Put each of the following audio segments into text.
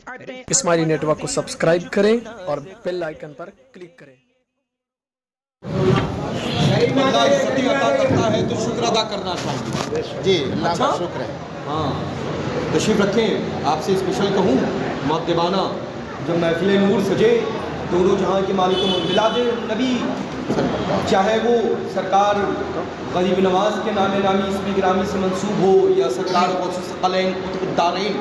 اسماعیلی net work کو subscribe کریں اور بیل آئیکن پر کلک کریں۔ اللہ عزتی عطا کرتا ہے تو شکر ادا کرنا چاہیے۔ جی اللہ کا شکر ہے۔ ہاں تشریف رکھیں، آپ سے اسپیشل کہوں مؤدبانہ جب محفل نور سجے دونوں جہاں کے مالک و بلاد نبی، چاہے وہ سرکار غریب نواز کے نام نامی اسم گرامی سے منسوب ہو یا سرکار غوث الثقلین قطب الدارین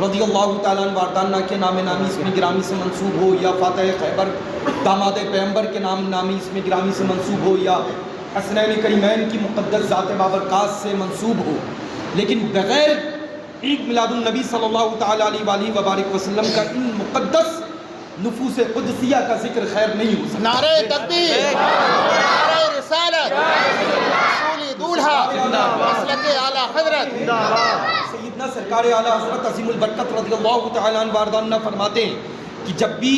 رضی اللہ تعالیٰ عنہ واردانہ کے نام نامی اسم گرامی سے منسوب ہو، یا فاتح خیبر داماد پیغمبر کے نام نامی اسم گرامی سے منسوب ہو، یا حسنین کریمین کی مقدس ذات بابرکات سے منسوب ہو، لیکن بغیر عید میلاد النبی صلی اللہ تعالیٰ علیہ وآلہ وبارک وسلم کا ان مقدس نفوس قدسیہ کا ذکر خیر نہیں ہو سکتا۔ نعرہ تکبیر، نعرہ رسالت، رسول دولہا، مسلک اعلیٰ حضرت۔ سیدنا سرکار اعلیٰ حضرت عظیم البرکت رضی اللہ تعالیٰ عنہ واردانہ فرماتے ہیں کہ جب بھی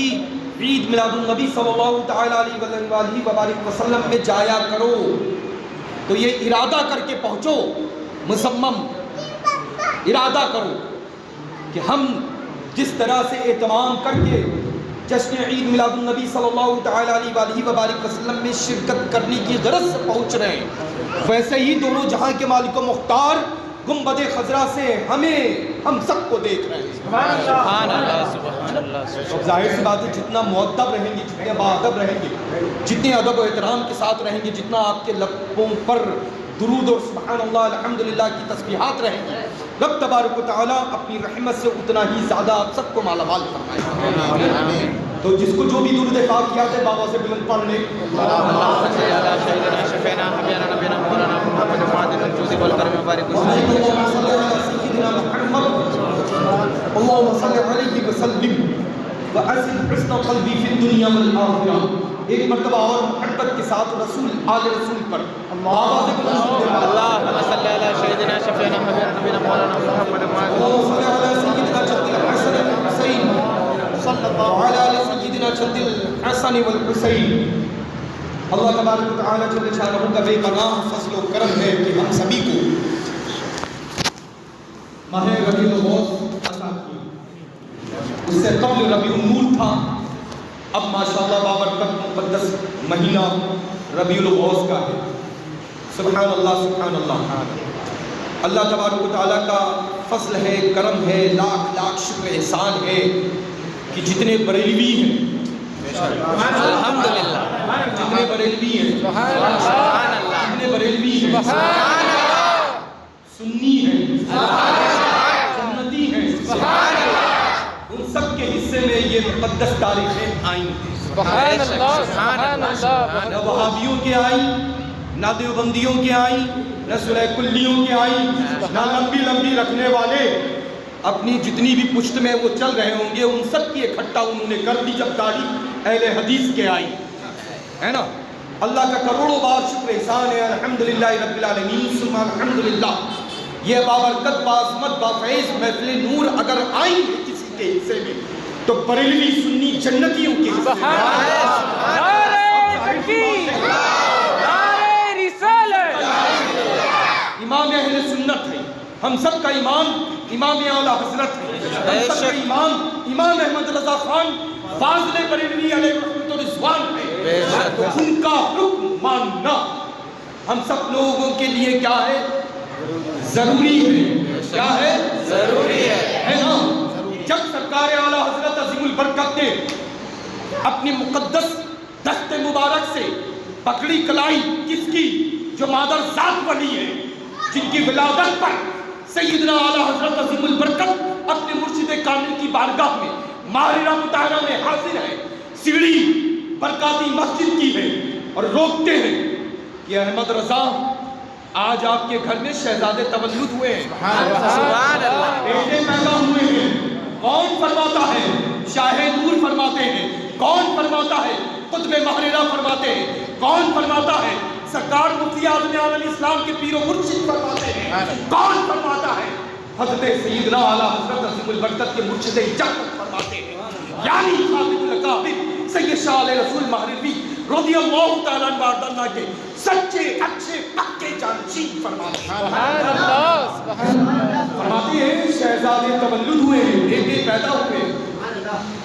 عید میلاد النبی صلی اللہ تعالیٰ علیہ وآلہ وبارک وسلم میں جایا کرو تو یہ ارادہ کر کے پہنچو، مصمم ارادہ کرو کہ ہم جس طرح سے اہتمام کر کے جشن عید میلاد النبی صلی اللہ تعالیٰ علیہ وآلہ وبارک وسلم میں شرکت کرنے کی غرض سے پہنچ رہے ہیں، ویسے ہی دونوں جہاں کے مالک و مختار گنبد خضرا سے ہم سب کو دیکھ رہے ہیں۔ سبحان اللہ سبحان اللہ۔ ظاہر سی بات ہے جتنا مؤدب رہیں گے، جتنے باادب رہیں گے، جتنے ادب و احترام کے ساتھ رہیں گے، جتنا آپ کے لبوں پر درود اور سبحان اللہ الحمدللہ کی تسبیحات رہیں گی، رب تبارک و تعالیٰ اپنی رحمت سے اتنا ہی زیادہ آپ سب کو مالا مال فرمائے۔ تو جس کو جو بھی درود پاک یاد ہے بابا سے بلند پڑھ لیں۔ اللہم صلی علی سیدنا شفیعنا حبیبنا نبینا مولانا محمد معدن الجود والکرم وبارک وسلم۔ اللہم صلی علی سیدنا محمد اللہم صلی علیہ وسلم وَأَزِدْ حُسْنَ قلبی فی الدنیا والآخرہ۔ ایک مرتبہ اور محبت کے ساتھ رسول آل رسول پر بابا سے بلند اللہم صلی علی سیدنا شفیعنا حبیبنا نبینا مولانا محمد معدن اللہم صلی علی سیدنا جد الحسن والحسین وعلى آل سیدنا جد الحسن والحسین۔ اللہ تبارک و تعالیٰ جل شانہ کا بے پناہ فضل و کرم ہے کہ ہم سبھی کو ماہ ربیع الاوّل عطا کی۔ اس سے قبل ربیع النور تھا، اب ماشاءاللہ بابرکت مقدس مہینہ ربیع الاوّل کا ہے۔ سبحان اللہ سبحان اللہ۔ اللہ تبارک و تعالیٰ کا فضل ہے، کرم ہے، لاکھ لاکھ شکر احسان ہے کہ جتنے بریلوی ہیں الحمدللہ، جتنے بریلوی ہیں سبحان اللہ، جتنے بریلوی ہیں سبحان اللہ، سنی ہیں سنتی ہیں، ان سب کے حصے میں یہ مقدس تاریخیں آئیں، سبحان اللہ، سبحان اللہ۔ نہ وہابیوں کے آئیں، نہ دیوبندیوں کے آئیں، نہ سلح کلیوں کے آئیں، نہ لمبی لمبی رکھنے والے اپنی جتنی بھی پشت میں وہ چل رہے ہوں گے ان سب کی اکٹھا انہوں نے کر دی جب داڑھی اہل حدیث کے آئی، ہے نا۔ اللہ کا کروڑوں بار شکر احسان ہے، الحمدللہ رب العالمین ثم الحمدللہ۔ یہ بابرکت باعظمت بافیض محفل نور اگر آئیں گے کسی کے حصے میں تو بریلوی سنی جنتیوں کے حصے میں۔ نعرہ تکبیر، نعرہ رسالت۔ امام اہل سنت ہے، ہم سب کا امام امام اعلیٰ حضرت ہے، ہم سب کا امام امام احمد رضا خان فاضل بریلوی علیہ رحمت و رضوان ہے، تو ان کا حکم ماننا ہم سب لوگوں کے لیے کیا ہے؟ ضروری ہے۔ کیا ہے؟ ضروری ہے نا۔ جب سرکار اعلیٰ حضرت عظیم البرکت نے اپنی مقدس دست مبارک سے پکڑی کلائی کس کی؟ جو مادر ذات ولی ہے، جن کی ولادت پر سیدنا اعلیٰ حضرت عظیم البرکت اپنے مرشد کامل کی بارگاہ میں ماہرہ مطہرہ میں حاضر ہے، سیڑھی برکاتی مسجد کی ہے اور روکتے ہیں کہ احمد رضا آج آپ کے گھر میں شہزادے تولد ہوئے ہیں، سبحان اللہ۔ بیٹے پیدا ہوئے ہیں۔ کون فرماتا ہے؟ شاہ نور فرماتے ہیں۔ کون فرماتا ہے؟ قطب ماہرہ فرماتے ہیں۔ کون فرماتا ہے؟ سرکار مفتی اعظم عالم اسلام کے پیر و مرشد فرماتے ہیں۔ کون فرماتا ہے؟ حضرت سیدنا اعلیٰ حضرت عظیم البرکت کے مرشد جنت فرماتے ہیں، یعنی خاتم الاکابر سید شاہ علیہ رسول مہروی رضی اللہ تعالیٰ عنہ واردانہ کے سچے اچھے پکے جانشین فرماتے ہیں۔ سبحان اللہ، سبحان اللہ۔ فرماتے ہیں شہزادے تولد ہوئے ہیں، بیٹے پیدا ہوئے ہیں،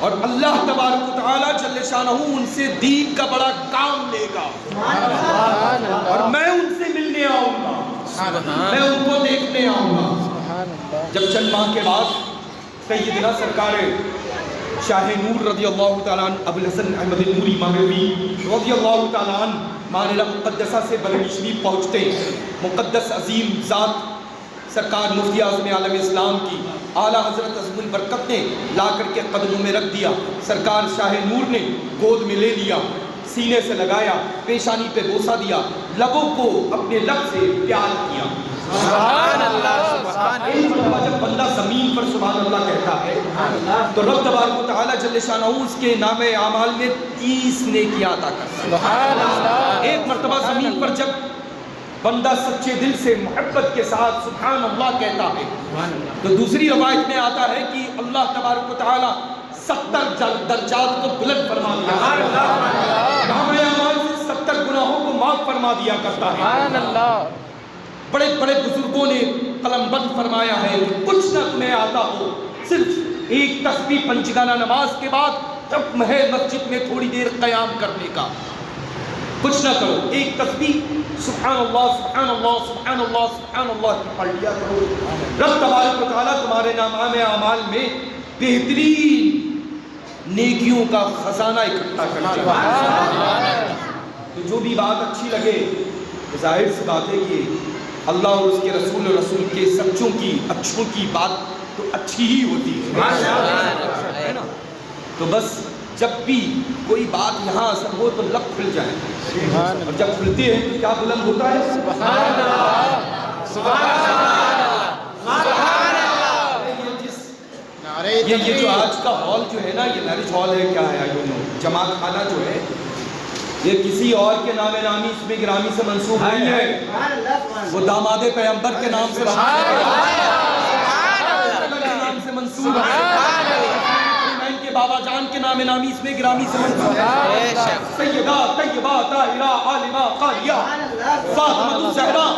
اور اللہ تبارک و تعالیٰ جل شانہ ان سے دین کا بڑا کام لے گا، اور میں ان سے ملنے آؤں گا، میں ان کو دیکھنے آؤں گا۔ جب چند ماہ کے بعد سیدنا سرکار شاہ نور رضی اللہ تعالیٰ عنہ ابو الحسن احمد نوری مانوی رضی اللہ تعالیٰ عنہ مانلہ مقدسہ سے بریلی شریف پہنچتے ہیں، مقدس عظیم ذات سرکار مفتی اعظم عالم اسلام کی اعلیٰ حضرت عظیم البرکت نے لا کر کے قدموں میں رکھ دیا۔ سرکار شاہ نور نے گود میں لے لیا، سینے سے لگایا، پیشانی پہ بوسہ دیا، لبوں کو اپنے لب سے پیار کیا۔ سبحان اللہ، سبحان اللہ۔ جب بندہ زمین پر سبحان اللہ کہتا ہے تو رب تبارک و تعالیٰ جل شانہ اس کے نام اعمال میں 30 نیکیاں عطا کرتا ہے۔ سبحان اللہ۔ ایک مرتبہ زمین پر جب بندہ سچے دل سے محبت کے ساتھ سبحان اللہ کہتا ہے تو دوسری روایت میں آتا ہے کہ اللہ تبارک و تعالیٰ 70 درجات کو بلند فرما دیا، نام اعمال سے 70 گناہوں کو معاف فرما دیا کرتا ہے۔ بڑے بڑے بزرگوں نے قلم بند فرمایا ہے کہ کچھ نہ تمہیں آتا ہو، صرف ایک تسبیح پنجگانہ نماز کے بعد حکم ہے مسجد میں تھوڑی دیر قیام کرنے کا، کچھ نہ کرو، ایک تسبیح سبحان اللہ سبحان اللہ سبحان اللہ سبحان اللہ کی پڑھ لیا کرو۔ رب تبارک و تعالیٰ تمہارے نام اعمال میں بہترین نیکیوں کا خزانہ اکٹھا کرتا ہے۔ تو جو بھی بات اچھی لگے، ظاہر سی بات ہے کہ اللہ اور اس کے رسول اور رسول کے سچوں کی اچھوں کی بات تو اچھی ہی ہوتی ہے نا۔ تو بس جب بھی کوئی بات یہاں اثر ہو تو لب کھل جائے، اور جب کھلتی ہے تو کیا بلند ہوتا ہے؟ سبحان اللہ، سبحان اللہ، سبحان اللہ۔ یہ جو آج کا ہال جو ہے نا، یہ میرج ہال ہے، کیا ہے جماعت خانہ جو ہے، یہ کسی اور کے نام نامی اس میں گرامی سے منسوب نہیں ہے، وہ داماد پیغمبر کے نام سے منسوب ہے، ان کے بابا جان کے نام نامی اس میں گرامی سے منسوب ہے۔ سیدہ طیبہ طاہرہ عالمہ قاریہ فاطمہ الزہرا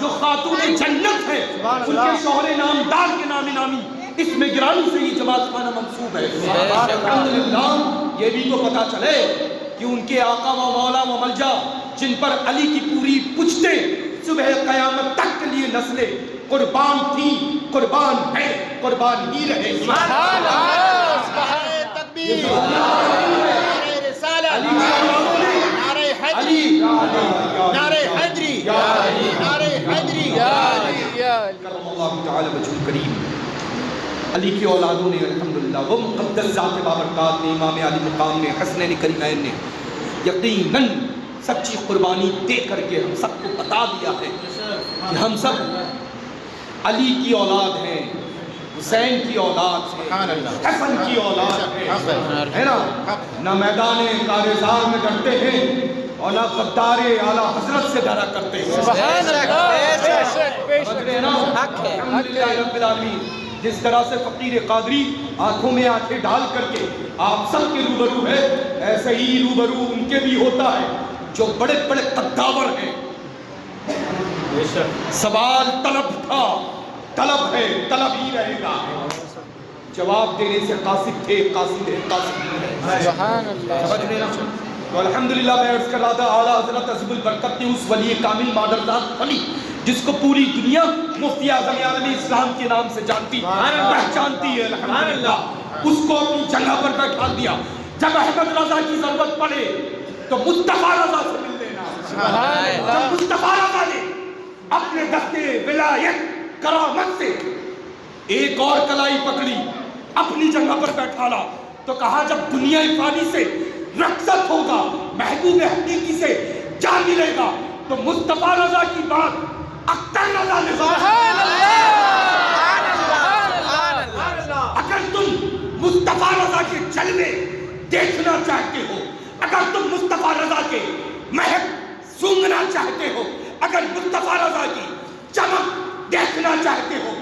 جو خاتون جنت ہے، ان کے شوہر نامدار کے نام نامی اس میں گرامی سے ہی جماعت خانہ منسوب ہے۔ الحمدللہ، یہ بھی تو پتہ چلے کہ ان کے آقا و مولا و ملجا جن پر علی کی پوری پشتے صبح قیامت تک کے لیے نسلیں قربان تھی، قربان ہے، قربان ہی رہے گی۔ سبحان اللہ، سبحان تکبیر، نعرہ رسالت، نعرہ حیدری، نعرہ حیدری، نعرہ حیدری، کرم اللہ تعالی وجہ کریم۔ علی کی اولادوں نے الحمدللہ وہ مقدس ذات بابرکات نے، امام علی مقام نے، حسنین کریمین نے یقیناً سچی قربانی دے کر کے ہم سب کو بتا دیا ہے کہ ہم سب علی کی اولاد ہیں، حسین کی اولاد ہیں، حسن کی اولاد ہیں، ہے نا؟ نہ میدان کارزار میں ڈرتے ہیں اور نہ غدار اعلیٰ حضرت سے ڈرا کرتے ہیں۔ سبحان اللہ، الحمدللہ رب العالمین۔ جس طرح سے فقیر قادری آنکھوں میں آنکھیں ڈال کر کے آپ سب کے روبرو ہے، ایسے ہی روبرو ان کے بھی ہوتا ہے جو بڑے بڑے قداور ہیں۔ سوال طلب تھا، طلب ہے، طلب ہی رہے گا، جواب دینے سے قاصد تھے، قاصد ہے، قاصد ہے۔ سبحان اللہ۔ سمجھ لینا۔ تو الحمدللہ میں عرض کر رہا تھا اعلیٰ حضرت عظیم البرکت نے اس ولی کامل مادر ذات ولی جس کو پوری دنیا مفتی اعظم عالم اسلام کے نام سے جانتی پہچانتی ہے، الحمدللہ اس کو اپنی جگہ پر بیٹھا دیا۔ جب احمد رضا کی ضرورت پڑے تو مصطفیٰ رضا سے مل لینا۔ جب مصطفیٰ رضا نے اپنے دستے ولایت کرامت سے ایک اور کلائی پکڑی، اپنی جگہ پر بیٹھانا، تو کہا جب دنیا فانی سے رخصت ہوگا، محبوب حقیقی سے جا ملے گا، تو مصطفیٰ رضا کی بات اختر رضا نے اگر تم مصطفیٰ رضا کے جلوے دیکھنا چاہتے ہو، اگر تم مصطفیٰ رضا کے مہک سونگنا چاہتے ہو، اگر مصطفیٰ رضا کی چمک دیکھنا چاہتے ہو،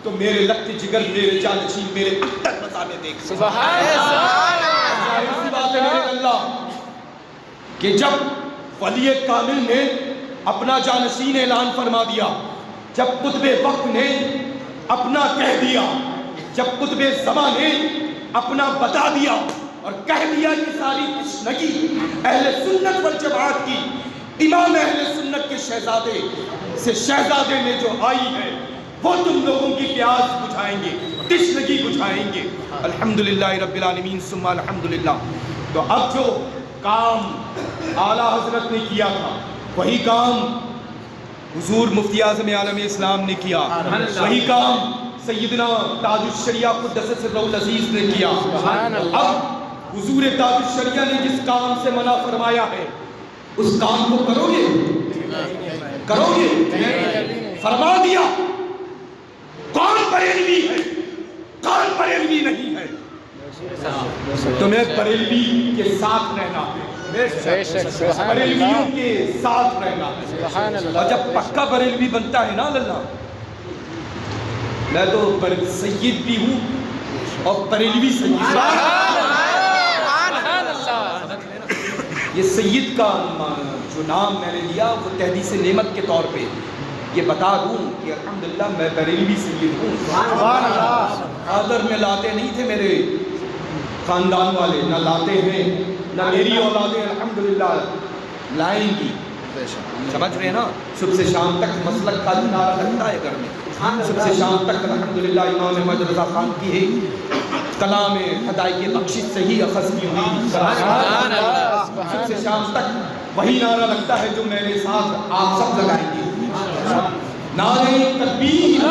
تو میرے لگتے جگر، میرے جانشین، میرے اختر رضا نے دیکھ سبحان اللہ۔ ایسی بات ہے میرے اللہ کہ جب ولی کامل نے اپنا جانشین اعلان فرما دیا، جب قطب وقت نے اپنا کہہ دیا، جب قطب زمان نے اپنا بتا دیا اور کہہ دیا کہ ساری تشنگی اہل سنت والجماعت کی امام اہل سنت کے شہزادے سے شہزادے میں جو آئی ہے وہ تم لوگوں کی پیاس بجھائیں گے، تشنگی بجھائیں گے۔ الحمدللہ رب العالمین ثم الحمدللہ۔ تو اب جو کام اعلیٰ حضرت نے کیا تھا وہی کام حضور مفتی اعظم عالم اسلام نے کیا، وہی کام سیدنا تاج الشریعہ قدس سرہ العزیز نے کیا۔ اب حضور تاج الشریعہ نے جس کام سے منع فرمایا ہے اس کام کو کرو گے؟ کرو گے؟ فرما دیا۔ کون بریلوی ہے؟ کون بریلوی نہیں ہے؟ تمہیں بریلوی کے ساتھ رہنا ہے، بریلویوں کے ساتھ رہنا ہے۔ اور جب پکا بریلوی بنتا ہے نا اللہ، میں تو سید بھی ہوں اور بریلوی سید۔ یہ سید کا جو نام میں نے لیا وہ تحدیث نعمت کے طور پہ یہ بتا دوں کہ الحمدللہ میں بریلوی سید ہوں۔ آدر میں لاتے نہیں تھے میرے خاندان والے، نہ لاتے ہیں، نہ میری اولادیں الحمدللہ لائیں گی۔ سمجھ رہے ہیں نا؟ صبح سے شام تک مسلک کا نعرہ لگتا ہے گھر میں، صبح سے شام تک الحمدللہ امام احمد رضا خان کی ہے کلام خدائی کے بخشش سے ہی اخذ کی ہوئی۔ صبح سے شام تک وہی نعرہ لگتا ہے جو میرے ساتھ آپ سب لگائیں گے۔ نعرہ تکبیر،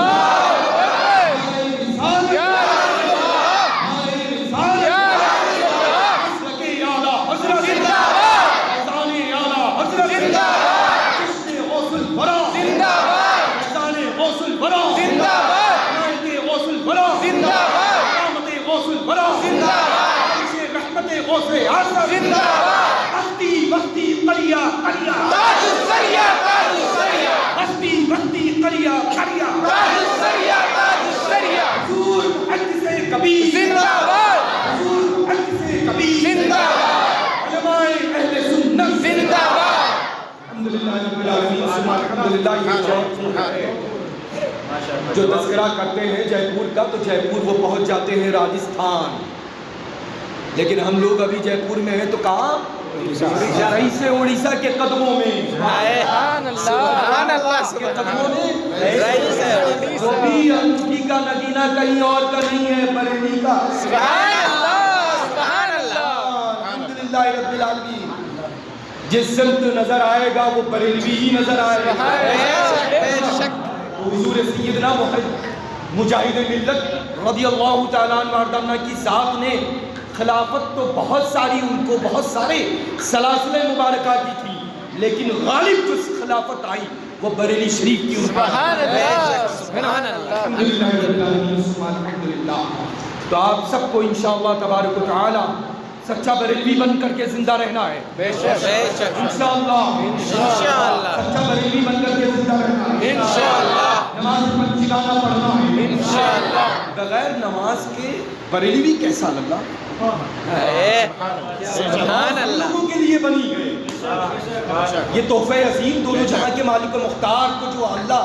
جو تذکرہ کرتے ہیں جے پور کا تو جے پور وہ پہنچ جاتے ہیں راجستھان، لیکن ہم لوگ ابھی جے پور میں ہیں تو کہاں؟ رئیس اڑیسہ کے قدموں میں، کے قدموں میں وہ بھی انگوٹھی کا نگینہ کہیں اور کا نہیں ہے، بریلی کا۔ الحمدللہ رب العالمین۔ جس سمت نظر آئے گا وہ بریلوی ہی نظر آئے گا۔ حضور سیدنا مجاہد ملت رضی اللہ تعالیٰ عنہ کی ذات نے خلافت تو بہت ساری ان کو بہت سارے سلاسل مبارکہ کی تھی، لیکن غالب جو خلافت آئی وہ بریلی شریف کی۔ سبحان اللہ، الحمدللہ۔ تو آپ سب کو انشاءاللہ تبارک و تعالی سچا بریلوی بن کر کے زندہ رہنا ہے، انشاءاللہ۔ سچا بریلوی بن کر کے زندہ رہنا ہے، نماز پنجگانہ پڑھنا ہے، بغیر نماز کے بریلوی کیسا لگا؟ سبحان اللہ، لوگوں کے لیے بنی ہے یہ تحفہ عظیم دونوں جہاں کے مالک و مختار کو جو اللہ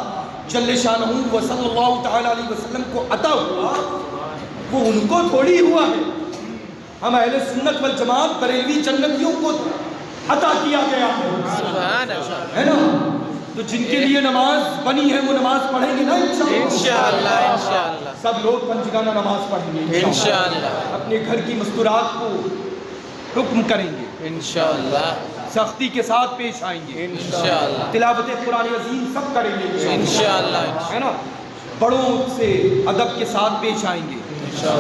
جل شانہ و صلی اللہ تعالی علیہ وسلم کو عطا ہوا وہ ان کو تھوڑی ہوا ہے، ہم اہل سنت والجماعت بریلوی جنتیوں کو عطا کیا گیا ہے نا۔ تو جن کے لیے نماز بنی ہے وہ نماز پڑھیں گے نا انشاءاللہ۔ سب لوگ پنجگانہ نماز پڑھیں گے انشاءاللہ، اپنے گھر کی مستورات کو حکم کریں گے انشاءاللہ، سختی کے ساتھ پیش آئیں گے انشاءاللہ، تلاوت قرآن عظیم سب کریں گے انشاءاللہ، ہے نا۔ بڑوں سے ادب کے ساتھ پیش آئیں گے،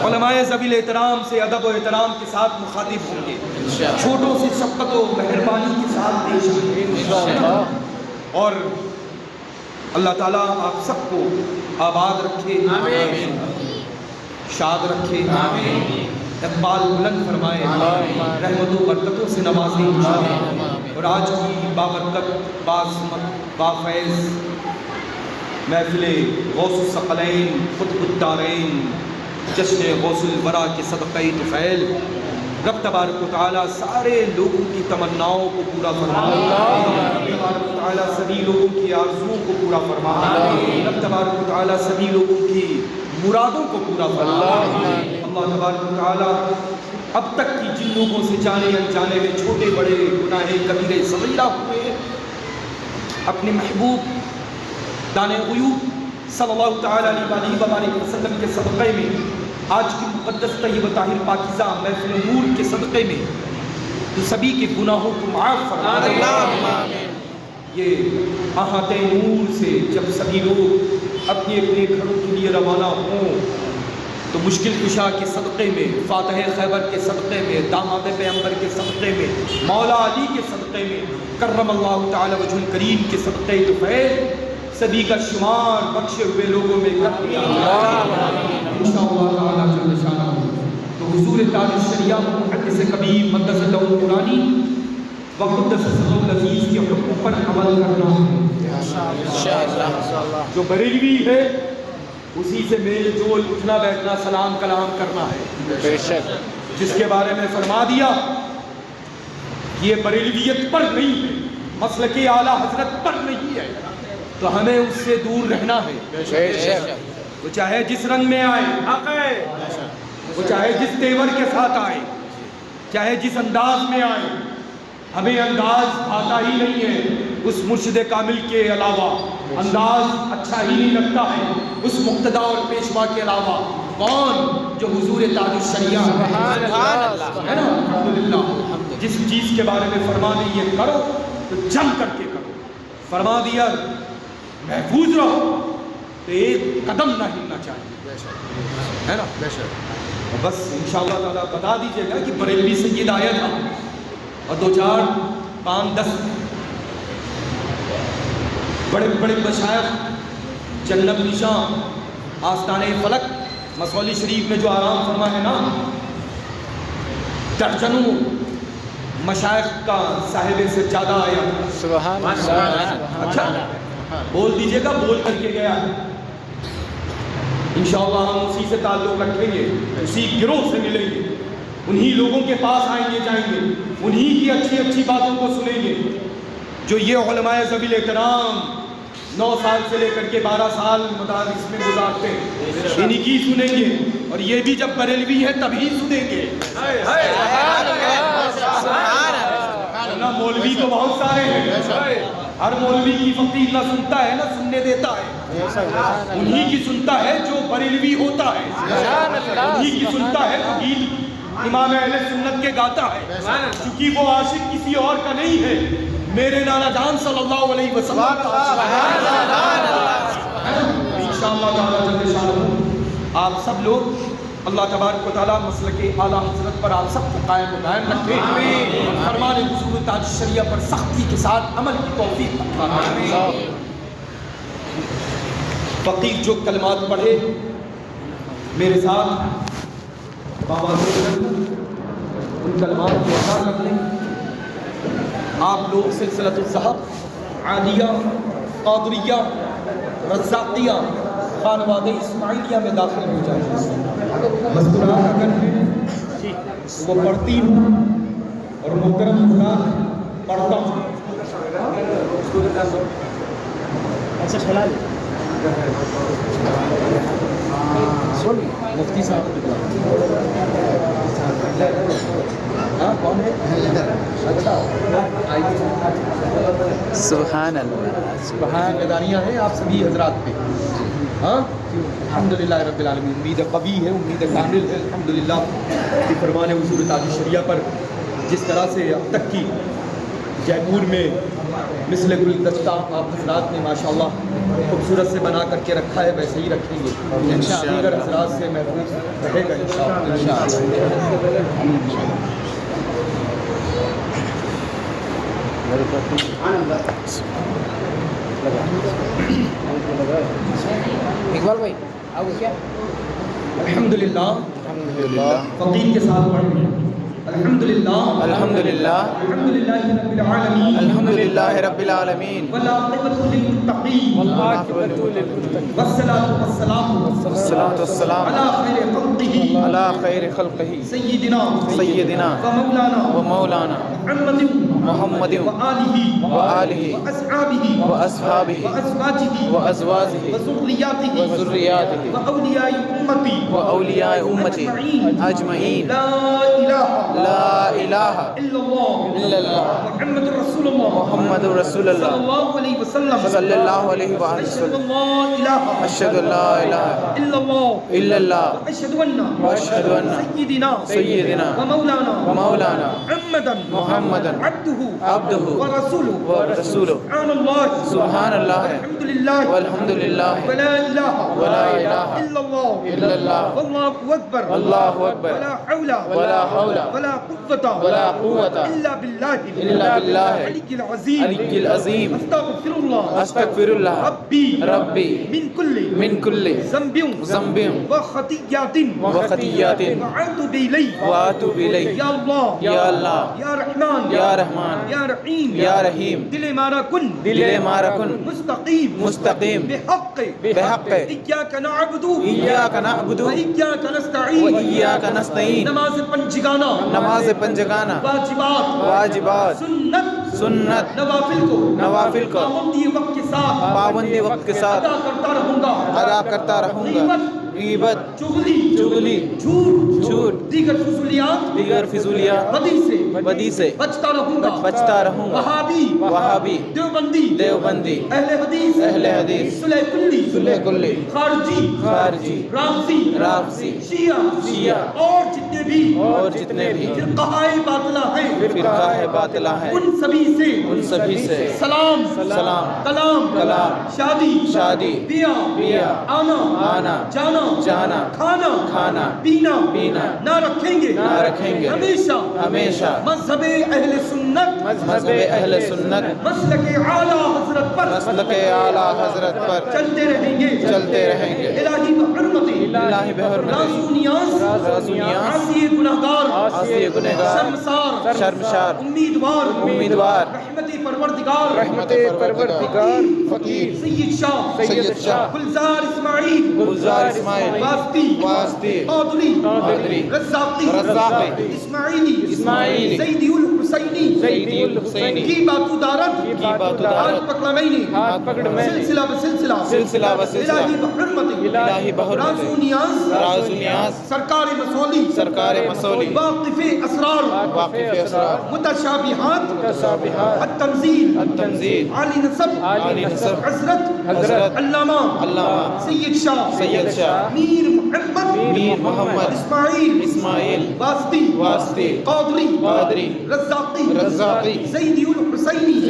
علماء ذوی احترام سے ادب و احترام کے ساتھ مخاطب ہوں گے، چھوٹوں سے شفقت و مہربانی کے ساتھ پیش آئیں گے، اور اللہ تعالیٰ آپ سب کو آباد رکھے، شاد رکھے، اقبال بلند فرمائے، رحمت و برکتوں سے نوازے اور آج کی بابرکت باسمت بافیض محفل غوث الثقلین قطب الدارین جشن غوث الورا کے صدقہ طفیل رب تبارک و تعالیٰ سارے لوگوں کی تمناؤں کو پورا فرمائے، رب تبارک و تعالیٰ سبھی لوگوں کی آرزوؤں کو پورا فرمائے، رب تبارک و تعالیٰ سبھی لوگوں کی مرادوں کو پورا فرمائے۔ اللہ تبارک و تعالی اب تک کی جن لوگوں سے جانے انجانے میں چھوٹے بڑے گناہ کبیرے سمیرہ ہوئے ہیں، اپنے محبوب دان غیوب صلی اللہ تعالی علیہ وآلہ وسلم کے صدقے میں آج کی مقدس طیب طاہر پاکیزہ محفل نور کے صدقے میں تو سبھی کے گناہوں کو معاف فرما دے۔ یہ احاطہ نور سے جب سبھی لوگ اپنے اپنے گھروں کے لیے روانہ ہوں تو مشکل کشا کے صدقے میں، فاتح خیبر کے صدقے میں، داماد پیغمبر کے صدقے میں، مولا علی کے صدقے میں، کرم اللہ تعالی وجہ الکریم کے صدقے طفیل سبھی کا شمار بخشے ہوئے لوگوں میں کر دیا انشاءاللہ تعالی جل شانہ۔ تو حضور تاج الشریعہ محدث کبیر مقدس اللہ القرآنی وقدس سر العزیز کے حکم پر عمل کرنا ہے۔ جو بریلوی ہے اسی سے میل جول، اٹھنا بیٹھنا، سلام کلام کرنا ہے، جس کے بارے میں فرما دیا کہ یہ بریلویت پر نہیں ہے، مسلک اعلیٰ حضرت پر نہیں ہے، تو ہمیں اس سے دور رہنا ہے۔ وہ چاہے جس رنگ میں آئے، وہ چاہے جس تیور کے ساتھ آئے، چاہے جس انداز میں آئے، ہمیں انداز آتا ہی نہیں ہے اس مرشد کامل کے علاوہ، انداز اچھا ہی نہیں لگتا ہے اس مقتدی اور پیشوا کے علاوہ۔ کون؟ جو حضور تاج الشریعہ ہے نا، الحمدللہ، جس چیز کے بارے میں فرما دیں یہ کرو تو جم کر کے کرو، فرما دیا محفوظ رہو تو ایک قدم نہ ہلنا چاہیے، ہے نا۔ بس انشاءاللہ تعالیٰ بتا دیجئے گا کہ بریلوی سید آیا تھا اور 2 4 5 10 بڑے بڑے مشائخ جنت نشان آستانِ فلک مسولی شریف میں جو آرام فرما ہے نا، درجنوں مشائخ کا صاحب سے زیادہ آیا تھا۔ سبحان اللہ۔ اچھا بول دیجئے گا، بول کر کے گیا ہے۔ انشاءاللہ ہم اسی سے تعلق رکھیں گے، اسی گروہ سے ملیں گے، انہی لوگوں کے پاس آئیں گے جائیں گے، انہی کی اچھی اچھی باتوں کو سنیں گے جو یہ علماء ذوی احترام 9 سال سے لے کر کے 12 سال مدارس میں گزارتے ہیں، انہی کی سنیں گے، اور یہ بھی جب بریلوی ہے تبھی سنیں گے۔ ورنہ مولوی تو بہت سارے ہیں، ہر مولوی کی فقیر نہ سنتا ہے نہ سننے دیتا ہے، انہی کی سنتا ہے جو بریلوی ہوتا ہے، انہی کی سنتا ہے جو گیت امام اہل سنت کے گاتا ہے، چونکہ وہ عاشق کسی اور کا نہیں ہے، میرے نانا جان صلی اللہ علیہ وسلم کا۔ انشاءاللہ تعالیٰ جل شانہ آپ سب لوگ اللہ تبارک و تعالیٰ مسلک اعلیٰ حضرت پر آپ سب کو قائم و دائم رکھیں، فرمان حضور تاج الشریعہ پر سختی کے ساتھ عمل کی توفیق عطا فرمائے۔ فقیر جو کلمات پڑھے میرے ساتھ بابا سے ان کلمات کو ادا کر لیں۔ آپ لوگ سلسلۃ الذہب، عالیہ، قادریہ، رزاقیہ، خانوادہ اسماعیلیہ میں داخل ہو جائیں۔ مذکورات اگر ہیں وہ پڑھتی ہوں اور محترم حضرات پڑھتا ہوں۔ مفتی صاحب کون ہے؟ سبحان اللہ، سبحان اداریاں ہیں آپ سبھی حضرات پہ، ہاں الحمدللہ رب العالمین۔ امید قوی ہے، امید کامل ہے الحمدللہ کہ فرمان حضور تاج الشریعہ پر جس طرح سے اب تک کی جے پور میں مثل گلدستہ آپ حضرات نے ماشاءاللہ خوبصورت سے بنا کر کے رکھا ہے، ویسے ہی رکھیں گے انشاءاللہ، دیگر حضرات سے محفوظ رہے گا اقبال بھائی آپ کیا الحمدللہ الحمدللہ فقیر کے ساتھ پڑھ رہے ہیں۔ الحمدللہ الحمدللہ الحمدللہ رب العالمین الحمدللہ رب العالمین والعاقبۃ للمتقین والصلاۃ والسلام والصلاۃ والسلام علی خیر خلقہ علی خیر خلقہ سیدنا سیدنا و مولانا و مولانا محمد محمد وآله وآله وأصحابه وأصحابه وأزواجه وأزواجه وذرياته وذرياته وأولياء أمتي وأولياء أمتي أجمعين لا إله لا إله إلا الله إلا الله محمد رسول الله محمد رسول صلى الله الله عليه وسلم صلى الله عليه وآله أشهد وسلم أن لا إله أشهد أن لا إله إلا الله إلا الله وأشهد أن وأشهد أن سيدنا ومولانا ومولانا محمدا عبده ورسوله ورسوله سبحان الله الحمد لله والحمد لله ولا إله إلا الله إلا الله والله أكبر والله أكبر ولا حول ولا حول ولا قوة إلا بالله إلا بالله العلي العظيم العظيم أستغفر الله ربي من كل ذنب وخطيئة وأتوب إليه یا اللہ یا اللہ یا رحمان یا رحمان یا رحیم یا رحیم دل مارا کن مستقیم بحق ایاک نعبد إياك نعبد وإياک نستعین وإياك نستعين نماز پنجگانہ نماز پنجگانہ واجبات سنت نوافل کو پابندی وقت کے ساتھ ادا کرتا رہوں گا غیبت چغلی جھوٹ دیگر فضولیات بدی سے بچتا رہوں گا وہابی دیوبندی اہل حدیث صلح کلی خارجی رافضی شیعہ اور جتنے بھی فرقہ باطلہ ہیں ان سبھی سے سلام کلام شادی بیاہ آنا جانا کھانا پینا نہ رکھیں گے ہمیشہ مذہب اہل سنت مسلک اعلیٰ حضرت پر چلتے رہیں گے الہی بحرمتی رازو نیاز عاصی گناہگار شرمسار امیدوار رحمت پروردگار فقیر سید شاہ گلزار اسماعیل واسطی قادری رزاقی اسماعیلی زیدی الحسینی کی باتو دارت ہاتھ پکڑ میں سلسلہ الہی بحرمت رازو نیاز سرکار مسولی واقف اسرار متشابہات التنزیل عالی نصب حضرت علامہ سید شاہ میر محمد اسماعیل واسطی قادری رزاقی زیدی الحسینی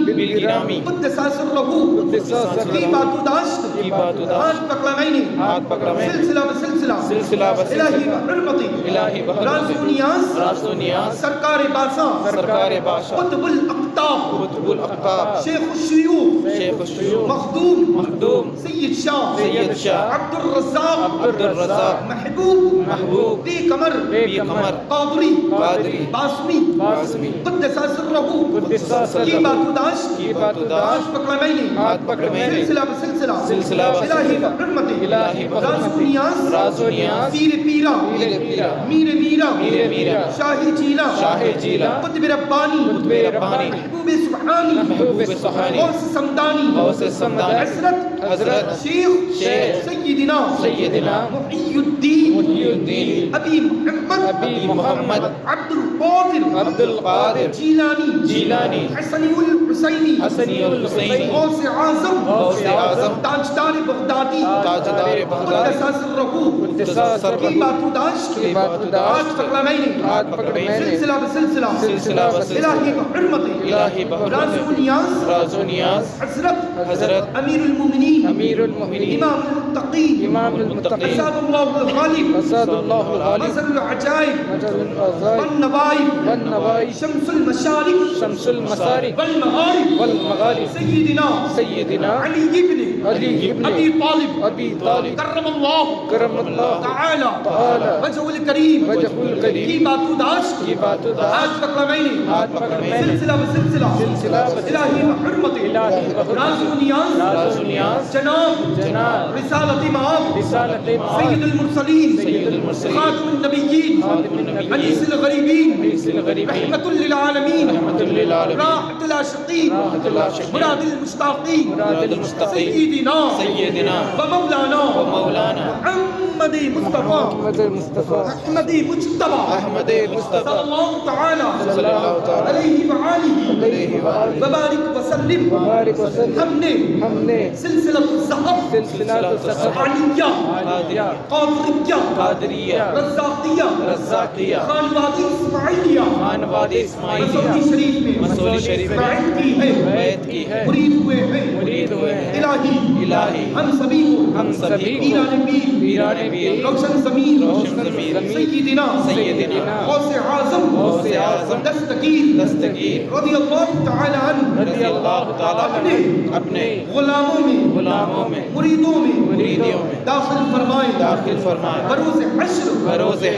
بالگرامی قدس سرہ کی باتو داشت ہاتھ پکڑ میں سلسلہ الہی بحرمتی رازو نیاز سرکار بادشاہ قطب الاقطاب شیخ الشیوخ مخدوم سید شاہ عبد الرزاق محبوب بی کمر قادری باسمی قدس سرہ کی باتو داشت ہاتھ پکڑ میں سلسلہ الہی بحرمتی رازو نیاز پیر پیرا میر میرا شاہی جیلا قطب ربانی محبوب سبحانی غوث سمدانی حضرت شیخ سیدنا محی الدین ابی محمد عبد القادر جیلانی حسنی الحسینی غوث اعظم تاجدار بغدادی قدس سرہ کی باتو داشت ہاتھ پکڑ میں سلسلہ الہی بحرمتی رازو نیاز حضرت امیر المومنین امام المتقین اسد اللہ الغالب مظہر العجائب والنوائب شمس المشارق والمغارب سیدنا علی ابن ابی طالب کرم اللہ تعالی وجہ الکریم کی باتو داشت ہاتھ پکڑ میں سلسلہ الہی بحرمتی رازو نیاز جناب رسالت امام سید المرسلین خاتم النبیین أنيس الغريبين رحمة للعالمين راحة العاشقين مراد المشتاقين سيدنا ومولانا محمد مصطفى أحمد مجتبى صلى الله تعالى عليه وآله وبارك وسلم ہم نے سلسلہ الزہر عالیہ قادریہ رزاقیہ خانوادی اسماعیلیہ مسعودی شریف میں بیعت کی ہے مرید ہوئے ہیں الہی ہم سبھی کو پیران پیر روشن ضمیر سیدنا غوث اعظم دستگیر رضی اللہ تعالی عنہ اپنے غلاموں میں مریدوں میں داخل فرمائے بروز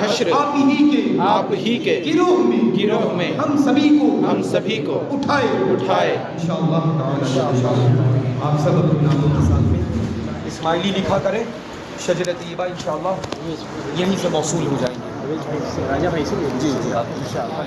حشر آپ ہی کے گروہ میں ہم سبھی کو اٹھائے انشاءاللہ تعالی آپ سب اپنے ناموں کے ساتھ میں اسماعیلی لکھا کریں شجر طیبہ انشاءاللہ یہیں سے موصول ہو جائیں گے. جی انشاءاللہ.